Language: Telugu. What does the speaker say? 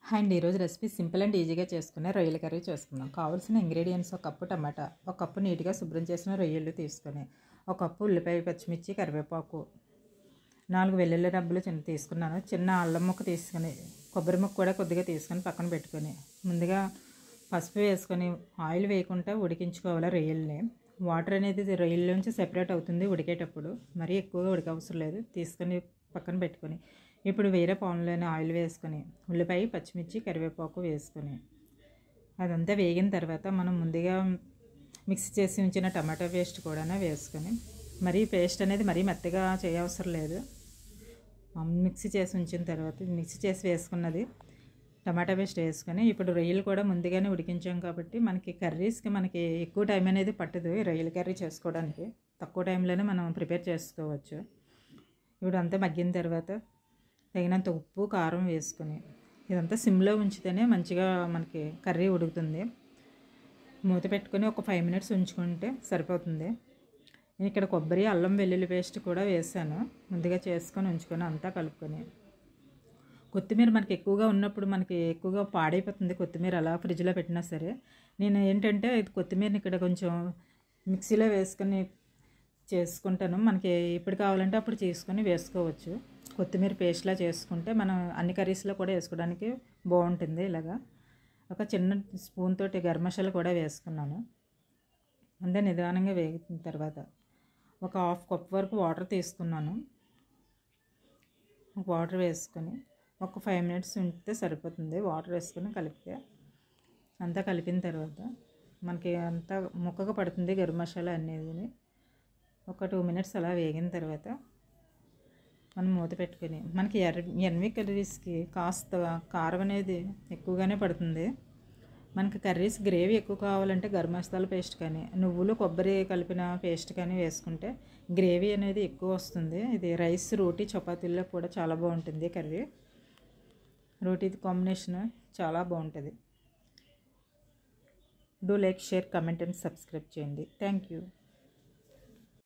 హాయ్ అండి, ఈరోజు రెసిపీ సింపుల్ అండ్ ఈజీగా చేసుకునే రొయ్యల కర్రీ చేసుకుందాం. కావాల్సిన ఇంగ్రీడియంట్స్: ఒక కప్పు టమాటా, ఒక కప్పు నీట్గా శుభ్రం చేసిన రొయ్యలు తీసుకొని, ఒక కప్పు ఉల్లిపాయ, పచ్చిమిర్చి, కరివేపాకు, 4 వెల్లుల్లి రబ్బలు తీసుకున్నాను. చిన్న అల్లం ముక్క తీసుకొని, కొబ్బరి ముక్క కూడా కొద్దిగా తీసుకొని పక్కన పెట్టుకొని, ముందుగా పసుపు వేసుకొని ఆయిల్ వేయకుండా ఉడికించుకోవాలి రొయ్యల్ని. వాటర్ అనేది రొయ్యల్లోంచి సెపరేట్ అవుతుంది ఉడికేటప్పుడు, మరీ ఎక్కువగా ఉడకవసరం లేదు. తీసుకొని పక్కన పెట్టుకొని, ఇప్పుడు వేరే పాన్లోనే ఆయిల్ వేసుకొని ఉల్లిపాయ, పచ్చిమిర్చి, కరివేపాకు వేసుకొని అదంతా వేగిన తర్వాత మనం ముందుగా మిక్స్ చేసి ఉంచిన టమాటా పేస్ట్ కూడా వేసుకొని, మరీ పేస్ట్ అనేది మరీ మెత్తగా చేయవసరం లేదు. మిక్సీ చేసి ఉంచిన తర్వాత మిక్సీ చేసి వేసుకున్నది టమాటా పేస్ట్ వేసుకొని, ఇప్పుడు రొయ్యలు కూడా ముందుగానే ఉడికించాం కాబట్టి మనకి కర్రీస్కి ఎక్కువ టైం అనేది పట్టదు. రొయ్యల కర్రీ చేసుకోవడానికి తక్కువ టైంలోనే మనం ప్రిపేర్ చేసుకోవచ్చు. ఇప్పుడు అంతా మగ్గిన తర్వాత తగినంత ఉప్పు, కారం వేసుకొని ఇదంతా సిమ్లో ఉంచితేనే మంచిగా మనకి కర్రీ ఉడుకుతుంది. మూత పెట్టుకొని ఒక 5 మినిట్స్ ఉంచుకుంటే సరిపోతుంది. నేను ఇక్కడ కొబ్బరి, అల్లం వెల్లుల్లి పేస్ట్ కూడా వేసాను. ముందుగా చేసుకొని ఉంచుకొని అంతా కలుపుకొని, కొత్తిమీర మనకి ఎక్కువగా ఉన్నప్పుడు మనకి ఎక్కువగా పాడైపోతుంది. కొత్తిమీర అలా ఫ్రిడ్జ్లో పెట్టినా సరే, నేను ఏంటంటే కొత్తిమీరని ఇక్కడ కొంచెం మిక్సీలో వేసుకొని చేసుకుంటాను. మనకి ఎప్పుడు కావాలంటే అప్పుడు చేసుకొని వేసుకోవచ్చు. కొత్తిమీర పేస్ట్లా చేసుకుంటే మనం అన్ని కర్రీస్లో కూడా వేసుకోవడానికి బాగుంటుంది. ఇలాగా ఒక చిన్న స్పూన్ తోటి గరం మసాలా కూడా వేసుకున్నాను. అంతే నిదానంగా వేగిన తర్వాత ఒక 1/2 కప్ వరకు వాటర్ తీసుకున్నాను. వాటర్ వేసుకొని ఒక 5 మినిట్స్ ఉంచితే సరిపోతుంది. వాటర్ వేసుకొని కలిపితే అంతా కలిపిన తర్వాత మనకి అంతా ముక్కగా పడుతుంది గరం మసాలా అనేది. ఒక 2 మినిట్స్ అలా వేగిన తర్వాత మనం మూత పెట్టుకొని, మనకి ఎన్వి కర్రీస్కి కాస్త కారం అనేది ఎక్కువగానే పడుతుంది. మనకి కర్రీస్ గ్రేవీ ఎక్కువ కావాలంటే గరం మసాలా పేస్ట్ కానీ, నువ్వులు, కొబ్బరి కలిపిన పేస్ట్ కానీ వేసుకుంటే గ్రేవీ అనేది ఎక్కువ వస్తుంది. ఇది రైస్, రోటీ, చపాతీల్లో కూడా చాలా బాగుంటుంది. కర్రీ రోటీ కాంబినేషన్ చాలా బాగుంటుంది. Do like, share, comment and subscribe చేయండి. Thank you.